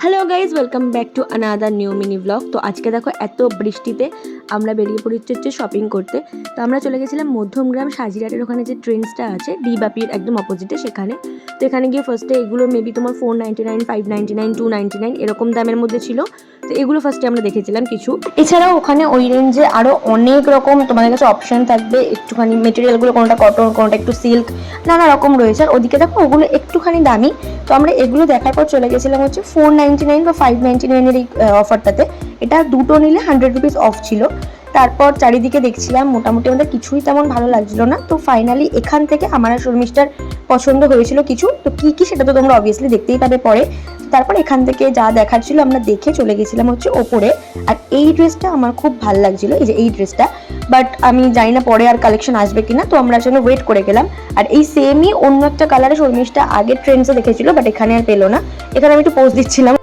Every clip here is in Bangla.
Hello guys, welcome back to another new mini blog. তো আজকে দেখো এত বৃষ্টিতে আমরা বেরিয়ে পড়েছি হচ্ছে শপিং করতে। তো আমরা চলে গেছিলাম মধ্যমগ্রাম সাজিরাটের ওখানে যে ট্রেন্ডসটা আছে ডিবাপির একদম অপোজিটে সেখানে। তো এখানে গিয়ে ফার্স্টে এগুলো মেবি তোমার 499, 599, 299 এরকম দামের মধ্যে ছিল। তো এগুলো ফার্স্টে আমরা দেখেছিলাম কিছু। এছাড়াও ওখানে ওই রেঞ্জে আরও অনেক রকম তোমাদের কাছে অপশন থাকবে। একটুখানি মেটেরিয়ালগুলো কোনোটা কটন, কোনোটা একটু সিল্ক, নানা রকম রয়েছে। আর ওদিকে দেখো ওগুলো একটুখানি দামি। তো আমরা এগুলো দেখার পর চলে গেছিলাম হচ্ছে 499 বা 599 এই অফারটাতে। এটা দুটো নিলে 100 রুপিস অফ ছিল। তারপর চারিদিকে দেখছিলাম, মোটামুটি আমাদের কিছুই তেমন ভালো লাগছিল না। তো ফাইনালি এখান থেকে আমার আর শর্মিষ্ঠার পছন্দ হয়েছিল কিছু। তো কি সেটা তো তোমরা অবভিয়াসলি দেখতেই পাবে পরে। তারপর এখান থেকে যা দেখার ছিল আমরা দেখে চলে গেছিলাম হচ্ছে ওপরে। আর এই ড্রেসটা আমার খুব ভালো লাগছিল, এই যে এই ড্রেসটা। বাট আমি জানি না পরে আর কালেকশন আসবে কিনা, তো আমরা আসলে ওয়েট করে গেলাম। আর এই সেমই অন্য একটা কালারে শর্মিষ্ঠা আগের ট্রেন্ডসে দেখেছিল, বাট এখানে আর পেলো না। এখানে আমি একটু পোজ দিচ্ছিলাম।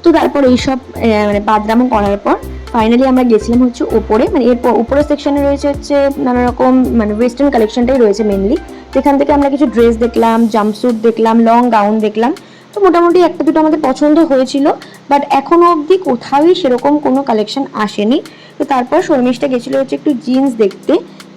তো তারপর এইসব মানে বাদরামো করার পর ফাইনালি আমরা গেছিলাম হচ্ছে ওপরে। মানে এরপর উপরের সেকশনে রয়েছে হচ্ছে নানা রকম মানে ওয়েস্টার্ন কালেকশনটাই রয়েছে মেনলি। সেখান থেকে আমরা কিছু ড্রেস দেখলাম, জাম্পস্যুট দেখলাম, লং গাউন দেখলাম। তো মোটামুটি একটা দুটো আমাদের পছন্দ হয়েছিল, বাট এখনো অবধি কোথাওই সেরকম কোনো কালেকশন আসেনি। তো তারপর শর্মিষ্ঠা গেছিলো হচ্ছে একটু জিন্স দেখতে।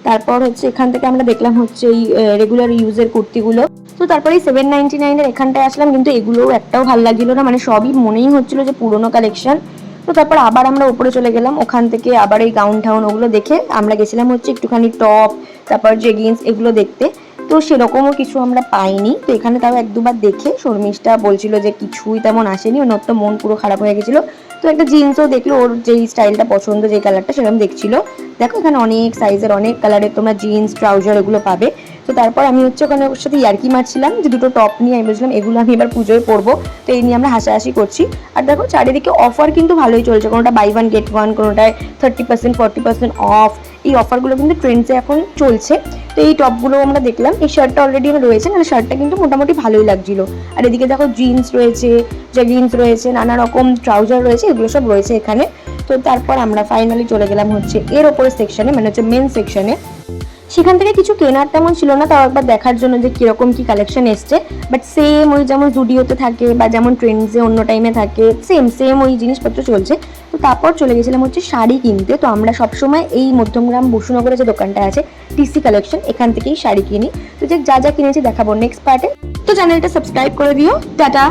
তারপর হচ্ছে এখান থেকে আমরা দেখলাম হচ্ছে এই রেগুলার ইউজের কুর্তিগুলো। তো তারপরে 799 এখানটায় আসলাম, কিন্তু এগুলোও একটাও ভালো লাগছিল না। মানে সবই মনেই হচ্ছিল যে পুরোনো কালেকশন। তো তারপর আবার আমরা উপরে চলে গেলাম, ওখান থেকে আবার এই গাউন ঠাউন ওগুলো দেখে আমরা গেছিলাম হচ্ছে একটুখানি টপ, তারপর জেগিন্স এগুলো দেখতে। তো সেরকমও কিছু আমরা পাইনি। তো এখানে তাও এক দুবার দেখে শর্মিষ্ঠা বলছিল যে কিছুই তেমন আসেনি, ওর তো মন পুরো খারাপ হয়ে গেছিলো। তো একটা জিন্সও দেখলো, ওর যেই স্টাইলটা পছন্দ, যেই কালারটা সেরকম দেখছিল। দেখো এখানে অনেক সাইজের অনেক কালারের তোমরা জিন্স ট্রাউজার এগুলো পাবে। তো তারপর আমি হচ্ছে ওখানে ওর সাথে ইয়ার্কি মারছিলাম যে দুটো টপ নিয়ে আমি বলছিলাম এগুলো আমি এবার পুজোয় পরবো। তো এই নিয়ে আমরা হাসাহাসি করছি। আর দেখো চারিদিকে অফার কিন্তু ভালোই চলছে, কোনোটা বাই ওয়ান গেট ওয়ান, কোনোটায় 30%, 40% অফ। এই অফারগুলো কিন্তু ট্রেন্ডসে এখন চলছে। তো এই টপগুলো আমরা দেখলাম, এই শার্টটা অলরেডি আমার রয়েছে, না শার্টটা কিন্তু মোটামুটি ভালোই লাগছিল। আর এদিকে দেখো জিন্স রয়েছে, জেগিন্স রয়েছে, নানা রকম ট্রাউজার রয়েছে, এগুলো সব রয়েছে এখানে। তো তারপর আমরা ফাইনালি চলে গেলাম হচ্ছে এর ওপরের সেকশনে, মানে হচ্ছে মেন সেকশনে। সেখান থেকে কিছু কেনার তেমন ছিল না, তাও একবার দেখার জন্য যে কিরকম কি কালেকশন এসছে। বাট সেম ওই যেমন জুডিওতে থাকে বা যেমন ট্রেন্ডসে অন্য টাইমে থাকে, সেম ওই জিনিসপত্র চলছে। তো তারপর চলে গেছিলাম হচ্ছে শাড়ি কিনতে। তো আমরা সবসময় এই মধ্যমগ্রাম বসুনগরে যে দোকানটা আছে টিসি কালেকশন, এখান থেকেই শাড়ি কিনি। তো যে যা যা কিনেছি দেখাবো নেক্সট পার্টে। তো চ্যানেলটা সাবস্ক্রাইব করে দিও। টাটা।